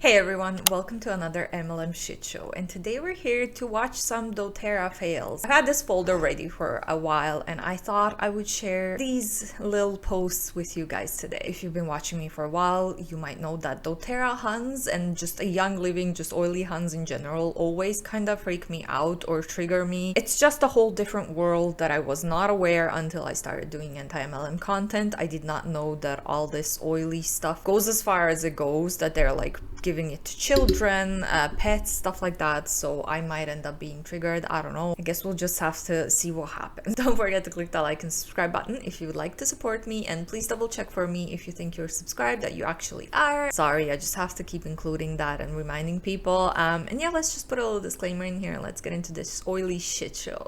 Hey everyone, welcome to another MLM shit show, and today we're here to watch some Doterra fails. I've had this folder ready for a while and I thought I would share these little posts with you guys today. If you've been watching me for a while, you might know that Doterra Huns and just a young living, just oily Huns in general always kind of freak me out or trigger me. It's just a whole different world that I was not aware until I started doing anti-MLM content. I did not know that all this oily stuff goes as far as it goes, that they're like giving it to children, pets, stuff like that. So I might end up being triggered. I don't know. I guess we'll just have to see what happens. Don't forget to click that like and subscribe button if you would like to support me, and please double check for me if you think you're subscribed that you actually are. Sorry, I just have to keep including that and reminding people. And yeah, let's just put a little disclaimer in here and let's get into this oily shit show.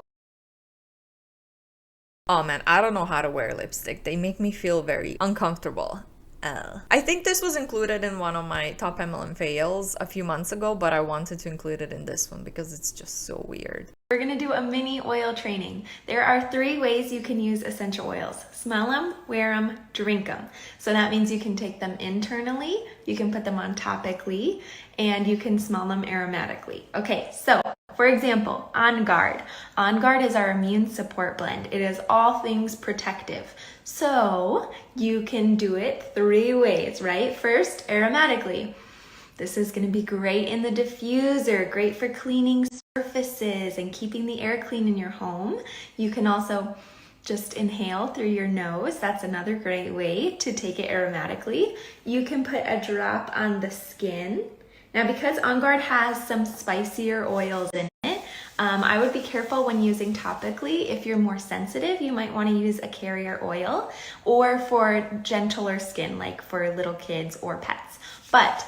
Oh man, I don't know how to wear lipstick. They make me feel very uncomfortable. I think this was included in one of my top MLM fails a few months ago, but I wanted to include it in this one because it's just so weird. We're going to do a mini oil training. There are 3 ways you can use essential oils. Smell them, wear them, drink them. So that means you can take them internally, you can put them on topically, and you can smell them aromatically. Okay, so for example, On Guard. On Guard is our immune support blend. It is all things protective. So you can do it 3 ways, right? First, aromatically. This is going to be great in the diffuser, great for cleaning surfaces and keeping the air clean in your home. You can also just inhale through your nose. That's another great way to take it aromatically. You can put a drop on the skin. Now, because On Guard has some spicier oils in it, I would be careful when using topically. If you're more sensitive, you might want to use a carrier oil, or for gentler skin, like for little kids or pets. But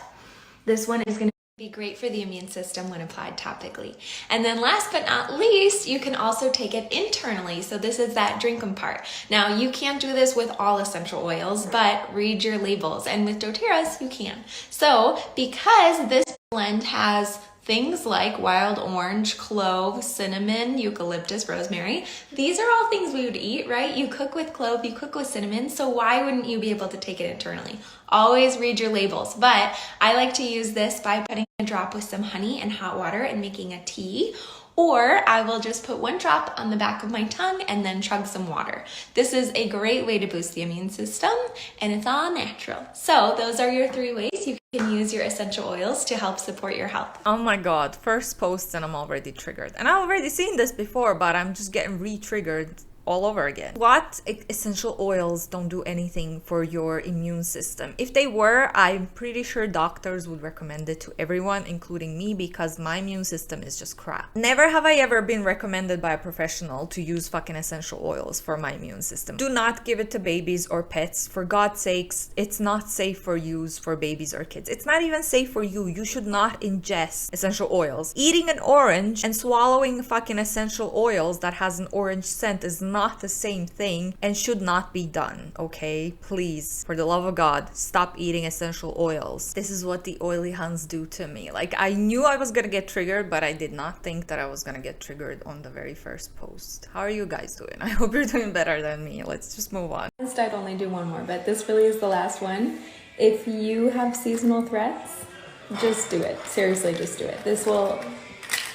this one is going to be great for the immune system when applied topically. And then last but not least, you can also take it internally. So this is that drink 'em part. Now, you can't do this with all essential oils, but read your labels. And with doTERRA's, you can. So because this blend has things like wild orange, clove, cinnamon, eucalyptus, rosemary. These are all things we would eat, right? You cook with clove, you cook with cinnamon, so why wouldn't you be able to take it internally? Always read your labels, but I like to use this by putting a drop with some honey and hot water and making a tea. Or I will just put 1 drop on the back of my tongue and then chug some water. This is a great way to boost the immune system, and it's all natural. So those are your 3 ways you can use your essential oils to help support your health. Oh my god, first post and I'm already triggered. And I've already seen this before, but I'm just getting re-triggered all over again. What essential oils don't do anything for your immune system? If they were, I'm pretty sure doctors would recommend it to everyone, including me, because my immune system is just crap. Never have I ever been recommended by a professional to use fucking essential oils for my immune system. Do not give it to babies or pets. For God's sakes, it's not safe for use for babies or kids. It's not even safe for you. You should not ingest essential oils. Eating an orange and swallowing fucking essential oils that has an orange scent is not the same thing and should not be done, okay? Please, for the love of God, stop eating essential oils. This is what the oily Huns do to me. Like, I knew I was gonna get triggered, but I did not think that I was gonna get triggered on the very first post. How are you guys doing? I hope you're doing better than me. Let's just move on. I'd only do 1 more, but this really is the last one. If you have seasonal threats, just do it. Seriously, just do it. This will,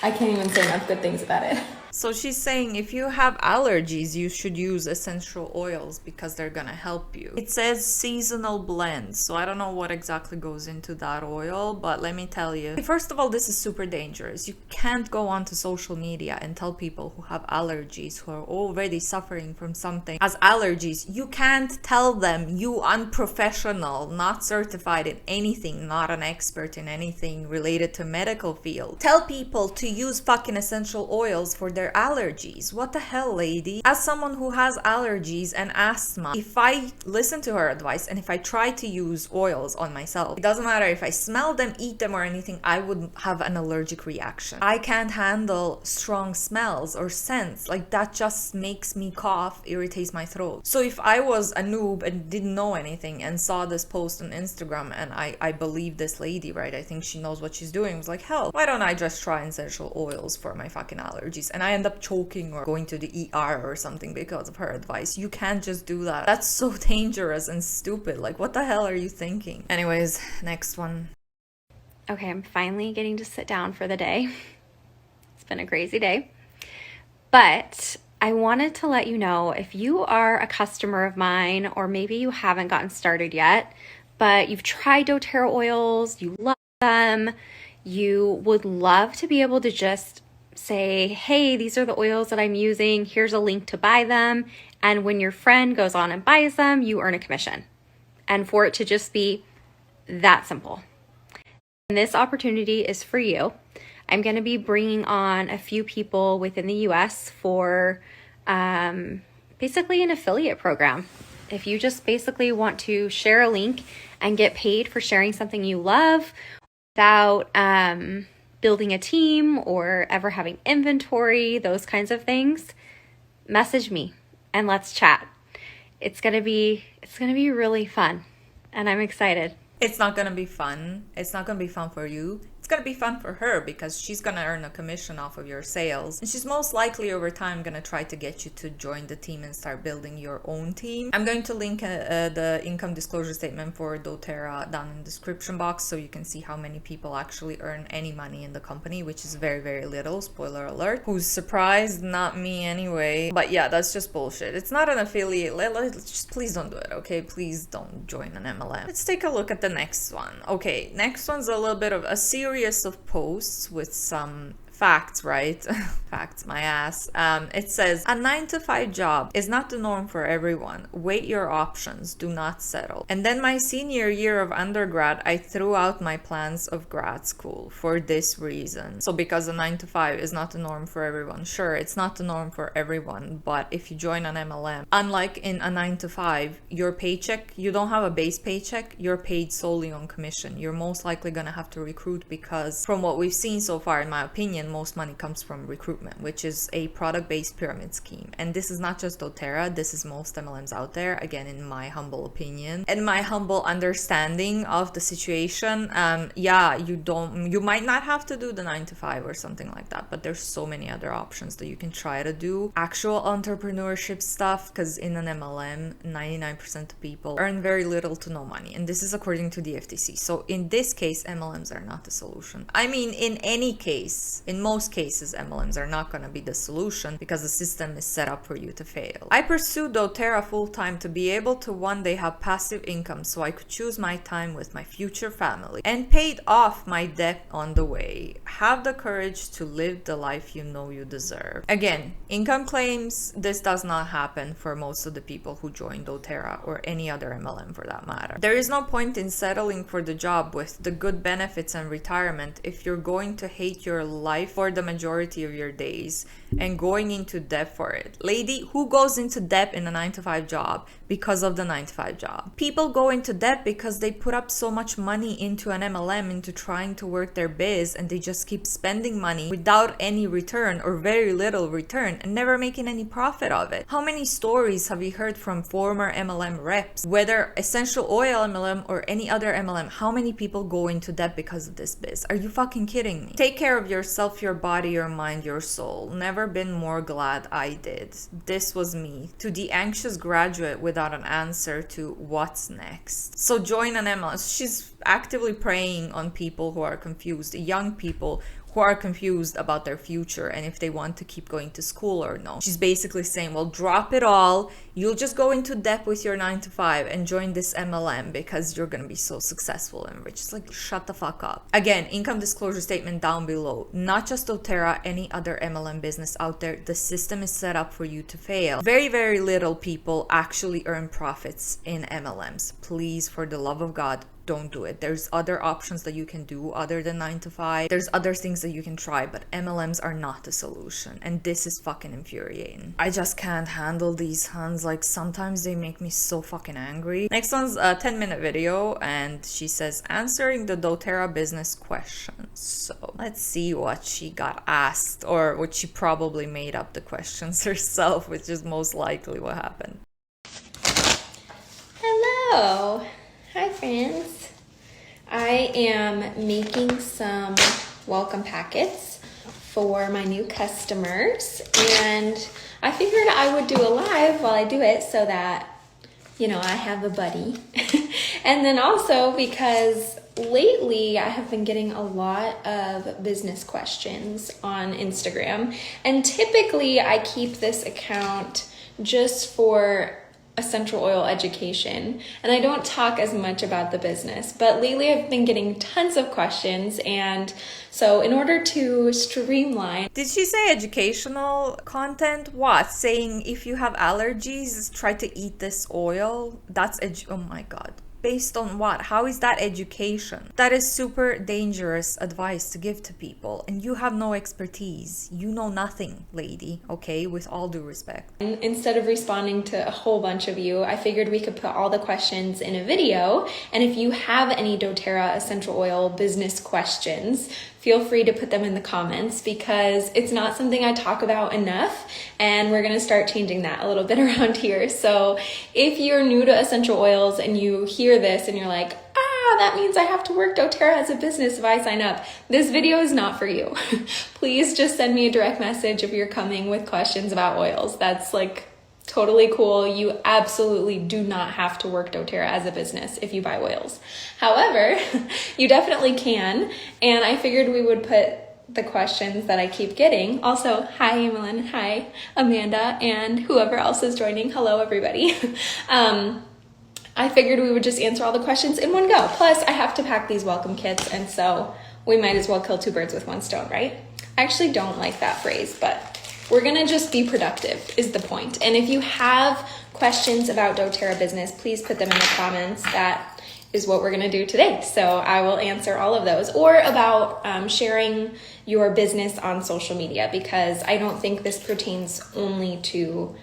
I can't even say enough good things about it. So she's saying if you have allergies, you should use essential oils because they're gonna help you. It says seasonal blends, so I don't know what exactly goes into that oil, but let me tell you. First of all, this is super dangerous. You can't go onto social media and tell people who have allergies, who are already suffering from something as allergies. You can't tell them, you unprofessional, not certified in anything, not an expert in anything related to medical field. Tell people to use fucking essential oils for their allergies. What the hell, lady? As someone who has allergies and asthma, if I listen to her advice and if I try to use oils on myself, it doesn't matter if I smell them, eat them or anything, I would have an allergic reaction. I can't handle strong smells or scents. Like, that just makes me cough, irritates my throat. So if I was a noob and didn't know anything and saw this post on Instagram and I believe this lady, right? I think she knows what she's doing. I was like, hell, why don't I just try essential oils for my fucking allergies? And I end up choking or going to the ER or something because of her advice. You can't just do that. That's so dangerous and stupid. Like, what the hell are you thinking? Anyways, next one. Okay, I'm finally getting to sit down for the day. It's been a crazy day. But I wanted to let you know, if you are a customer of mine, or maybe you haven't gotten started yet, but you've tried doTERRA oils, you love them, you would love to be able to just say, hey, these are the oils that I'm using, here's a link to buy them, and when your friend goes on and buys them, you earn a commission. And for it to just be that simple. And this opportunity is for you. I'm going to be bringing on a few people within the US for basically an affiliate program. If you just basically want to share a link and get paid for sharing something you love without building a team or ever having inventory, those kinds of things, message me and let's chat. It's gonna be really fun, and I'm excited. It's not gonna be fun. It's not gonna be fun for you. It's gonna be fun for her because she's gonna earn a commission off of your sales. And she's most likely over time gonna try to get you to join the team and start building your own team. I'm going to link the income disclosure statement for doTERRA down in the description box so you can see how many people actually earn any money in the company, which is very, very little. Spoiler alert. Who's surprised? Not me anyway. But yeah, that's just bullshit. It's not an affiliate. Let's just please don't do it, okay? Please don't join an MLM. Let's take a look at the next one. Okay, next one's a little bit of a series of posts with some facts, right? Facts, my ass. It says, a 9-to-5 job is not the norm for everyone. Wait your options. Do not settle. And then my senior year of undergrad, I threw out my plans of grad school for this reason. So because a 9-to-5 is not the norm for everyone. Sure, it's not the norm for everyone, but if you join an MLM, unlike in a 9-to-5, your paycheck, you don't have a base paycheck, you're paid solely on commission. You're most likely gonna have to recruit because from what we've seen so far, in my opinion, most money comes from recruitment, which is a product-based pyramid scheme. And this is not just doTERRA, this is most MLMs out there, again, in my humble opinion and my humble understanding of the situation. Yeah, you might not have to do the 9-to-5 or something like that, but there's so many other options that you can try to do actual entrepreneurship stuff, because in an MLM 99% of people earn very little to no money, and this is according to the FTC. So in this case, MLMs are not the solution. I mean, in any case, in most cases, MLMs are not going to be the solution because the system is set up for you to fail. I pursued doTERRA full-time to be able to one day have passive income so I could choose my time with my future family, and paid off my debt on the way. Have the courage to live the life you know you deserve. Again, income claims, this does not happen for most of the people who join doTERRA or any other MLM for that matter. There is no point in settling for the job with the good benefits and retirement if you're going to hate your life for the majority of your days and going into debt for it. Lady, who goes into debt in a 9-to-5 job because of the 9-to-5 job? People go into debt because they put up so much money into an MLM, into trying to work their biz, and they just keep spending money without any return or very little return and never making any profit of it. How many stories have you heard from former MLM reps, whether essential oil MLM or any other MLM? How many people go into debt because of this biz? Are you fucking kidding me? Take care of yourself, your body, your mind, your soul. Never been more glad I did. This was me. To the anxious graduate without an answer to what's next. So join an MLS. She's actively preying on people who are confused, young people who are confused about their future and if they want to keep going to school or no. She's basically saying, well, drop it all. You'll just go into debt with your 9-to-5 and join this MLM because you're gonna be so successful and rich. It's like, shut the fuck up. Again, income disclosure statement down below. Not just doTERRA, any other MLM business out there, the system is set up for you to fail. Very, very little people actually earn profits in MLMs. Please, for the love of God, don't do it. There's other options that you can do other than 9-to-5. There's other things that you can try, but MLMs are not the solution. And this is fucking infuriating. I just can't handle these hands. Like, sometimes they make me so fucking angry. Next one's a 10-minute video, and she says, answering the doTERRA business questions. So let's see what she got asked, or what she probably made up the questions herself, which is most likely what happened. Hello. Hi friends. I am making some welcome packets for my new customers, and I figured I would do a live while I do it so that, you know, I have a buddy. And then also because lately I have been getting a lot of business questions on Instagram, and typically I keep this account just for essential oil education, and I don't talk as much about the business, but lately I've been getting tons of questions, and so in order to streamline... Did she say educational content? What? Saying if you have allergies, try to eat this oil? That's oh my god. Based on what? How is that education? That is super dangerous advice to give to people, and you have no expertise. You know nothing, lady, okay? With all due respect. Instead of responding to a whole bunch of you, I figured we could put all the questions in a video, and if you have any doTERRA essential oil business questions, feel free to put them in the comments, because it's not something I talk about enough, and we're gonna start changing that a little bit around here. So if you're new to essential oils and you hear this and you're like, that means I have to work doTERRA as a business if I sign up, this video is not for you. Please just send me a direct message if you're coming with questions about oils. That's like totally cool. You absolutely do not have to work doTERRA as a business if you buy oils. However, you definitely can, and I figured we would put the questions that I keep getting. Also, hi Emelyn, hi Amanda, and whoever else is joining. Hello everybody. I figured we would just answer all the questions in one go. Plus, I have to pack these welcome kits, and so we might as well kill two birds with one stone, right? I actually don't like that phrase, but we're gonna just be productive is the point. And if you have questions about doTERRA business, please put them in the comments. That is what we're gonna do today. So I will answer all of those, or about sharing your business on social media, because I don't think this pertains only to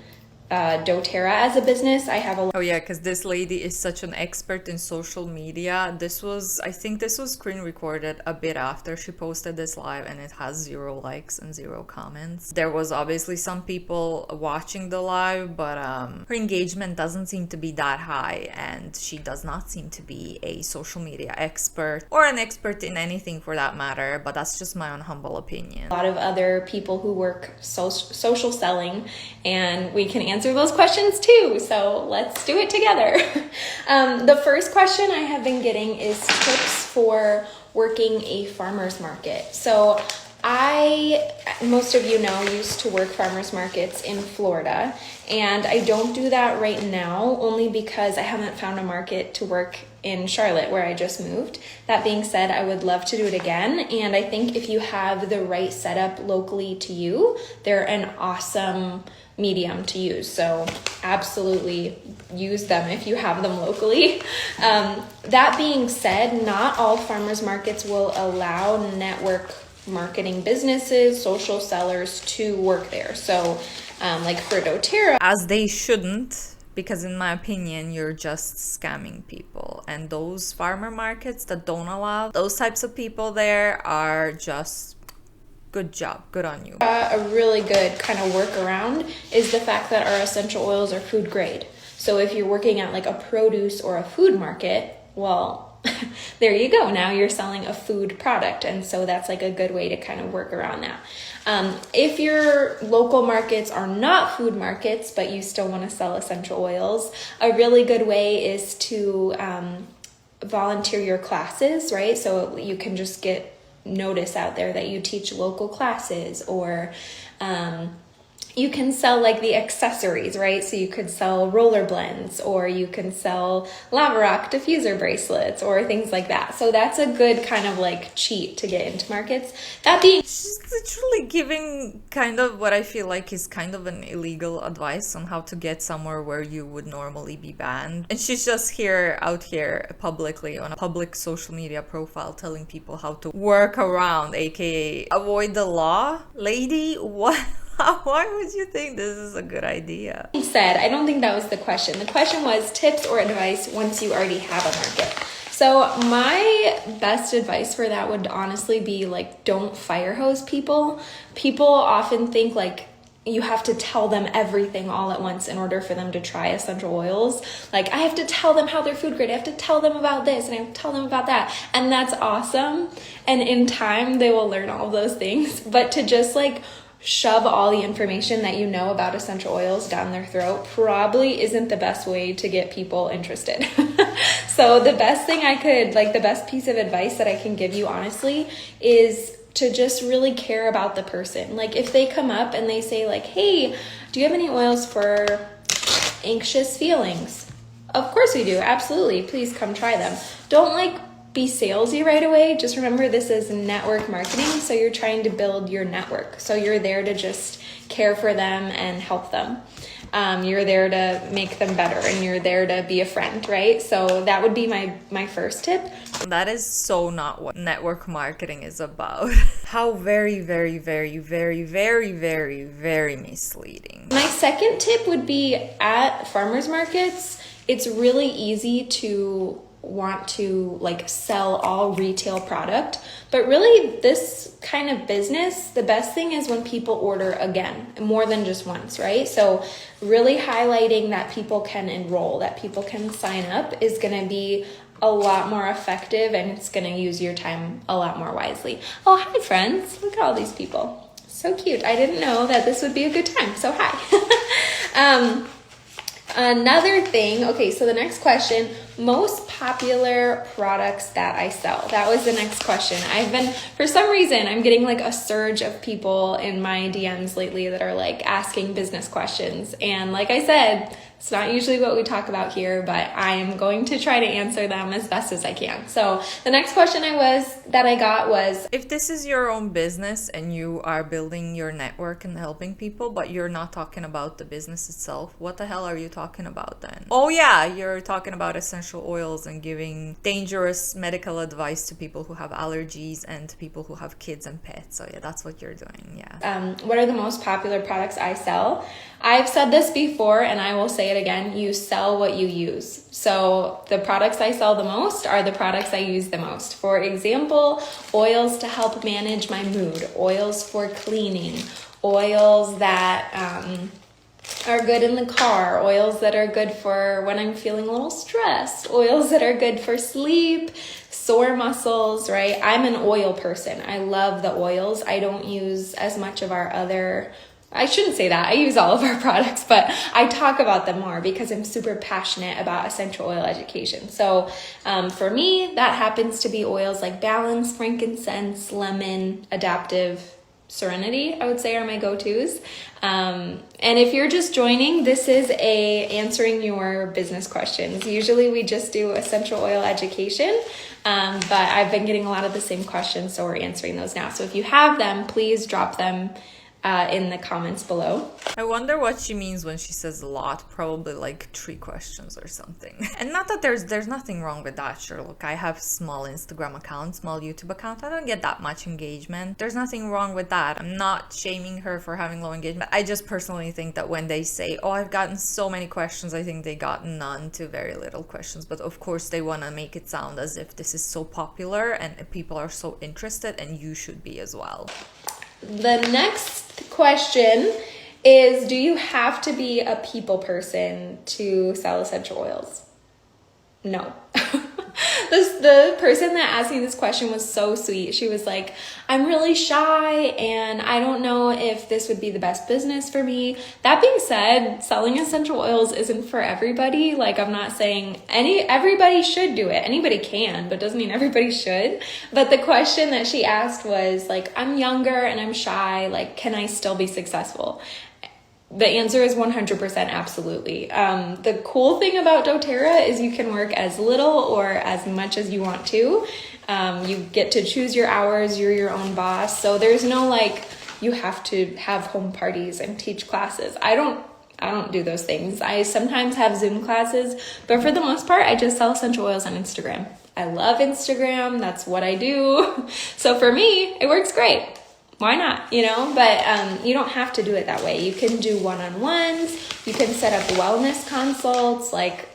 doTERRA as a business. I have a Oh yeah, because this lady is such an expert in social media. I think this was screen recorded a bit after she posted this live, and it has 0 likes and 0 comments. There was obviously some people watching the live, but her engagement doesn't seem to be that high, and she does not seem to be a social media expert, or an expert in anything for that matter, but that's just my own humble opinion. A lot of other people who work social selling, and we can answer those questions too, so let's do it together. The first question I have been getting is tips for working a farmer's market. So most of you know, used to work farmers markets in Florida, and I don't do that right now only because I haven't found a market to work in Charlotte where I just moved. That being said, I would love to do it again, and I think if you have the right setup locally to you, they're an awesome medium to use. So absolutely use them if you have them locally. That being said, not all farmers markets will allow network marketing businesses, social sellers to work there. So like for doTERRA, as they shouldn't, because in my opinion, you're just scamming people. And those farmer markets that don't allow those types of people there are just good job, good on you. A really good kind of workaround is the fact that our essential oils are food grade. So if you're working at like a produce or a food market, well, there you go. Now you're selling a food product. And so that's like a good way to kind of work around that. If your local markets are not food markets, but you still want to sell essential oils, a really good way is to volunteer your classes, right? So you can just get notice out there that you teach local classes, or you can sell like the accessories, right? So you could sell roller blends, or you can sell lava rock diffuser bracelets, or things like that. So that's a good kind of like cheat to get into markets. That being, she's literally giving kind of what I feel like is kind of an illegal advice on how to get somewhere where you would normally be banned. And she's just out here publicly on a public social media profile telling people how to work around, aka avoid the law. Lady, what? Why would you think this is a good idea? Said, I don't think that was the question. The question was tips or advice once you already have a market. So my best advice for that would honestly be like, don't fire hose people. People often think like you have to tell them everything all at once in order for them to try essential oils. Like, I have to tell them how they're food grade. I have to tell them about this, and I have to tell them about that. And that's awesome. And in time, they will learn all of those things. But to just like shove all the information that you know about essential oils down their throat probably isn't the best way to get people interested. So the best thing I could, like the best piece of advice that I can give you honestly is to just really care about the person. Like if they come up and they say like, hey, do you have any oils for anxious feelings? Of course we do, absolutely. Please come try them. Don't like be salesy right away. Just remember this is network marketing, so you're trying to build your network. So you're there to just care for them and help them. You're there to make them better, and you're there to be a friend, right? So that would be my first tip. That is so not what network marketing is about. How very, very, very, very, very, very, very misleading. My second tip would be at farmers markets, it's really easy to want to like sell all retail product, but really this kind of business, the best thing is when people order again, more than just once, right? So really highlighting that people can enroll, that people can sign up is going to be a lot more effective, and it's going to use your time a lot more wisely. Oh, hi friends, look at all these people, so cute. I didn't know that this would be a good time, so hi. Another thing, okay, so the next question, most popular products that I sell. That was the next question. For some reason, I'm getting like a surge of people in my DMs lately that are like asking business questions. And like I said, it's not usually what we talk about here, but I am going to try to answer them as best as I can. So the next question that I got was, if this is your own business and you are building your network and helping people, but you're not talking about the business itself, what the hell are you talking about then? Oh yeah, you're talking about essential oils and giving dangerous medical advice to people who have allergies and to people who have kids and pets. So yeah, that's what you're doing, yeah. What are the most popular products I sell? I've said this before and I will say it again, you sell what you use. So the products I sell the most are the products I use the most. For example, oils to help manage my mood, oils for cleaning, oils that are good in the car, oils that are good for when I'm feeling a little stressed, oils that are good for sleep, sore muscles, right? I'm an oil person. I love the oils. I don't use as much of our other, I shouldn't say that. I use all of our products, but I talk about them more because I'm super passionate about essential oil education. So for me, that happens to be oils like Balance, Frankincense, Lemon, Adaptive, Serenity, I would say are my go-tos. And if you're just joining, this is answering your business questions. Usually we just do essential oil education, but I've been getting a lot of the same questions, so we're answering those now. So if you have them, please drop them in the comments below. I wonder what she means when she says a lot, probably like 3 questions or something. And not that there's nothing wrong with that, sure. Look, I have small Instagram account, small YouTube account. I don't get that much engagement. There's nothing wrong with that. I'm not shaming her for having low engagement. I just personally think that when they say, oh, I've gotten so many questions, I think they got none to very little questions. But of course they want to make it sound as if this is so popular and people are so interested, and you should be as well. The next question is, do you have to be a people person to sell essential oils? No. The person that asked me this question was so sweet. She was like, I'm really shy and I don't know if this would be the best business for me. That being said, selling essential oils isn't for everybody. Like, I'm not saying everybody should do it. Anybody can, but doesn't mean everybody should. But the question that she asked was like, I'm younger and I'm shy. Like, can I still be successful? The answer is 100% absolutely. The cool thing about Doterra is you can work as little or as much as you want to. You get to choose your hours, you're your own boss. So there's no like, you have to have home parties and teach classes. I don't do those things. I sometimes have Zoom classes, but for the most part, I just sell essential oils on Instagram. I love Instagram. That's what I do. So for me, it works great. Why not, you know? But you don't have to do it that way. You can do one-on-ones. You can set up wellness consults. Like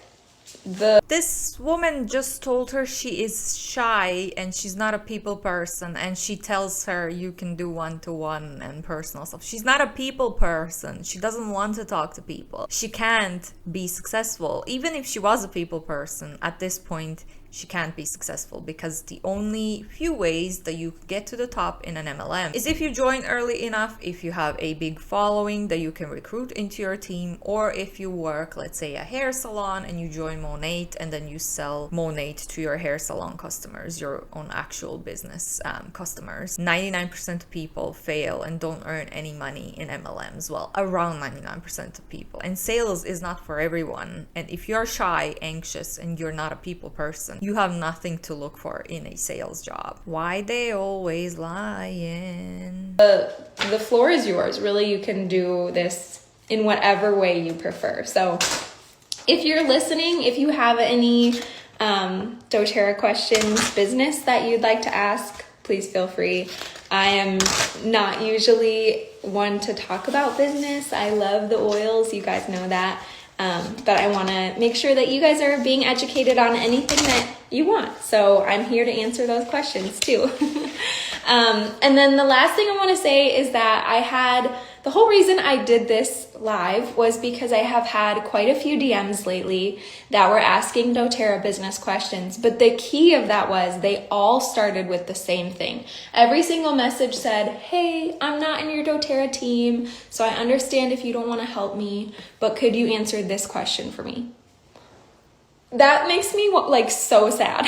this woman just told her she is shy and she's not a people person, and she tells her you can do one-to-one and personal stuff. She's not a people person. She doesn't want to talk to people. She can't be successful. Even if she was a people person, at this point, she can't be successful, because the only few ways that you get to the top in an MLM is if you join early enough, if you have a big following that you can recruit into your team, or if you work, let's say, a hair salon and you join Monat and then you sell Monat to your hair salon customers, your own actual business customers. 99% of people fail and don't earn any money in MLMs. Well, around 99% of people. And sales is not for everyone. And if you're shy, anxious, and you're not a people person, you have nothing to look for in a sales job. Why they always lying? The floor is yours. Really, you can do this in whatever way you prefer. So if you're listening, if you have any doTERRA questions, business that you'd like to ask, please feel free. I am not usually one to talk about business. I love the oils, you guys know that. But I want to make sure that you guys are being educated on anything that you want. So I'm here to answer those questions too. And then the last thing I want to say is that the whole reason I did this live was because I have had quite a few DMs lately that were asking doTERRA business questions. But the key of that was they all started with the same thing. Every single message said, hey, I'm not in your doTERRA team, so I understand if you don't want to help me, but could you answer this question for me? That makes me like so sad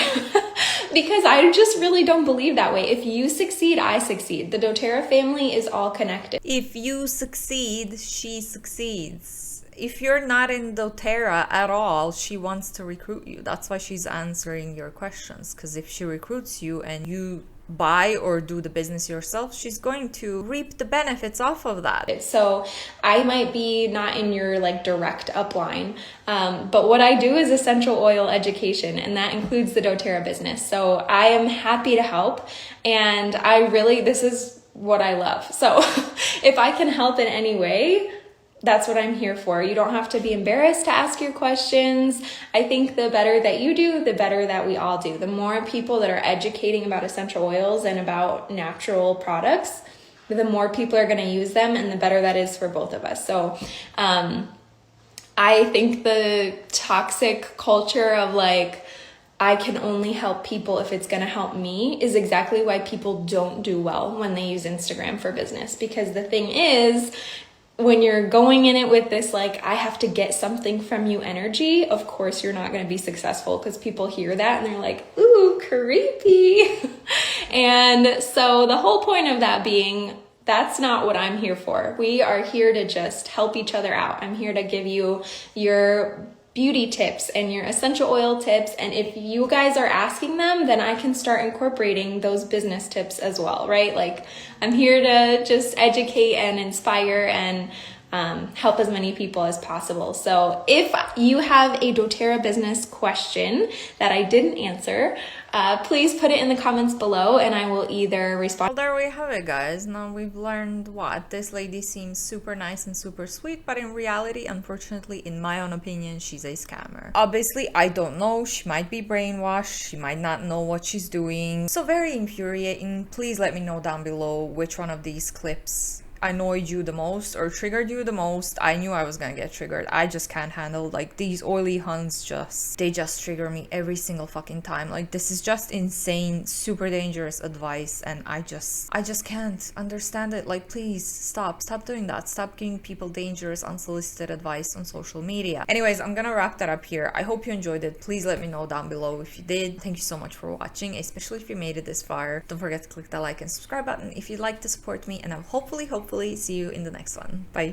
because I just really don't believe that way. If you succeed, I succeed. The doTERRA family is all connected. If you succeed, she succeeds. If you're not in doTERRA at all, she wants to recruit you. That's why she's answering your questions, because if she recruits you and you buy or do the business yourself, she's going to reap the benefits off of that. So I might be not in your like direct upline, but what I do is essential oil education, and that includes the doTERRA business. So I am happy to help, and this is what I love. So if I can help in any way, that's what I'm here for. You don't have to be embarrassed to ask your questions. I think the better that you do, the better that we all do. The more people that are educating about essential oils and about natural products, the more people are going to use them, and the better that is for both of us. So I think the toxic culture of like, I can only help people if it's going to help me is exactly why people don't do well when they use Instagram for business. Because the thing is, when you're going in it with this, like, I have to get something from you energy, of course you're not going to be successful, because people hear that and they're like, ooh, creepy. And so the whole point of that being, that's not what I'm here for. We are here to just help each other out. I'm here to give you your beauty tips and your essential oil tips. And if you guys are asking them, then I can start incorporating those business tips as well, right? Like, I'm here to just educate and inspire and help as many people as possible. So if you have a doTERRA business question that I didn't answer, please put it in the comments below and I will either respond. Well, there we have it, guys. Now we've learned what this lady seems super nice and super sweet, but in reality, unfortunately, in my own opinion, she's a scammer. Obviously, I don't know. She might be brainwashed. She might not know what she's doing. So very infuriating. Please let me know down below which one of these clips annoyed you the most or triggered you the most. I knew I was gonna get triggered. I just can't handle, like, these oily huns. They just trigger me every single fucking time. Like, this is just insane, super dangerous advice, and I just can't understand it. Like, please stop doing that. Stop giving people dangerous, unsolicited advice on social media. Anyways, I'm gonna wrap that up here. I hope you enjoyed it. Please let me know down below if you did. Thank you so much for watching, especially if you made it this far. Don't forget to click that like and subscribe button if you'd like to support me, and I'll hopefully see you in the next one. Bye.